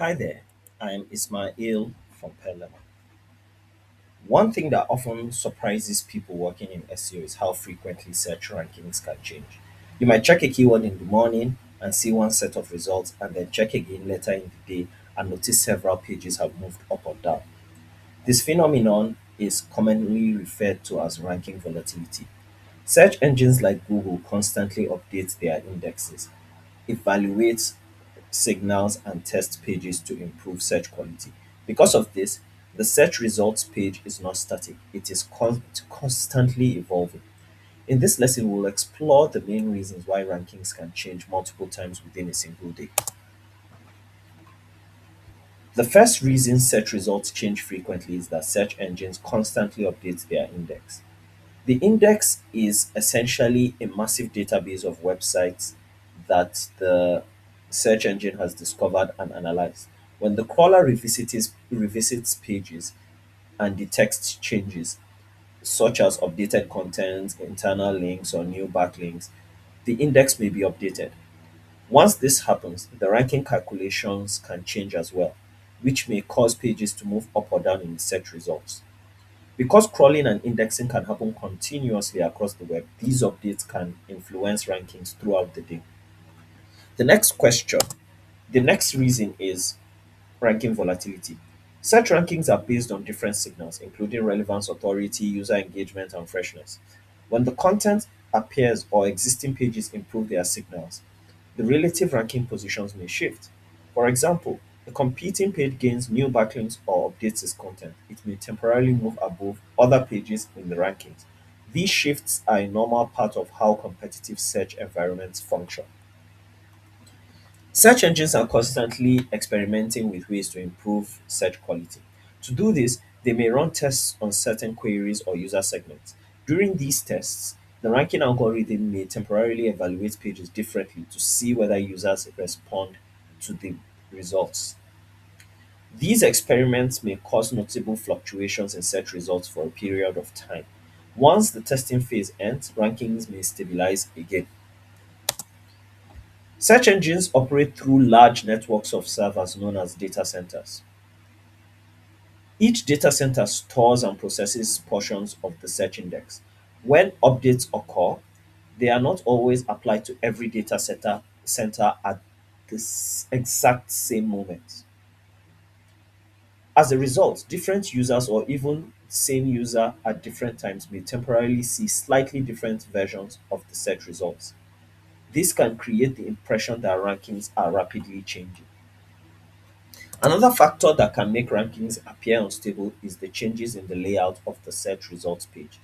Hi there, I'm Ismail from Pelham. One thing that often surprises people working in SEO is how frequently search rankings can change. You might check a keyword in the morning and see one set of results, and then check again later in the day and notice several pages have moved up or down. This phenomenon is commonly referred to as ranking volatility. Search engines like Google constantly update their indexes, evaluate signals, and test pages to improve search quality. Because of this, the search results page is not static, it is constantly evolving. In this lesson, we'll explore the main reasons why rankings can change multiple times within a single day. The first reason search results change frequently is that search engines constantly update their index. The index is essentially a massive database of websites that the search engine has discovered and analyzed. When the crawler revisits pages and the text changes, such as updated content, internal links, or new backlinks, the index may be updated. Once this happens, the ranking calculations can change as well, which may cause pages to move up or down in the search results. Because crawling and indexing can happen continuously across the web, these updates can influence rankings throughout the day. The next question, the next reason is ranking volatility. Search rankings are based on different signals, including relevance, authority, user engagement, and freshness. When the content appears or existing pages improve their signals, the relative ranking positions may shift. For example, a competing page gains new backlinks or updates its content. It may temporarily move above other pages in the rankings. These shifts are a normal part of how competitive search environments function. Search engines are constantly experimenting with ways to improve search quality. To do this, they may run tests on certain queries or user segments. During these tests, the ranking algorithm may temporarily evaluate pages differently to see whether users respond to the results. These experiments may cause notable fluctuations in search results for a period of time. Once the testing phase ends, rankings may stabilize again. Search engines operate through large networks of servers known as data centers. Each data center stores and processes portions of the search index. When updates occur, they are not always applied to every center at the exact same moment. As a result, different users or even same user at different times may temporarily see slightly different versions of the search results. This can create the impression that rankings are rapidly changing. Another factor that can make rankings appear unstable is the changes in the layout of the search results page.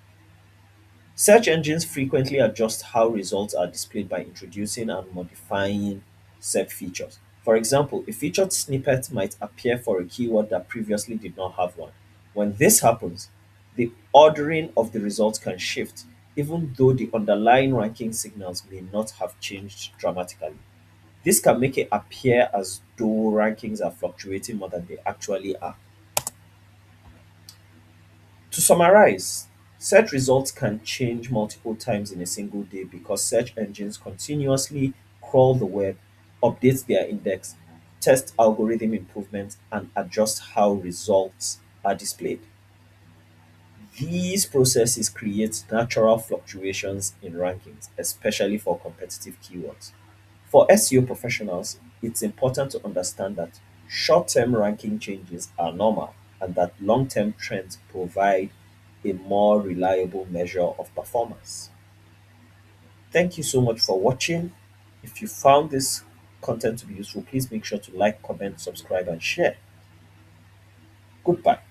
Search engines frequently adjust how results are displayed by introducing and modifying SERP features. For example, a featured snippet might appear for a keyword that previously did not have one. When this happens, the ordering of the results can shift, even though the underlying ranking signals may not have changed dramatically. This can make it appear as though rankings are fluctuating more than they actually are. To summarize, search results can change multiple times in a single day because search engines continuously crawl the web, update their index, test algorithm improvements, and adjust how results are displayed. These processes create natural fluctuations in rankings, especially for competitive keywords. For SEO professionals, it's important to understand that short term ranking changes are normal and that long term trends provide a more reliable measure of performance. Thank you so much for watching. If you found this content to be useful, please make sure to like, comment, subscribe, and share. Goodbye.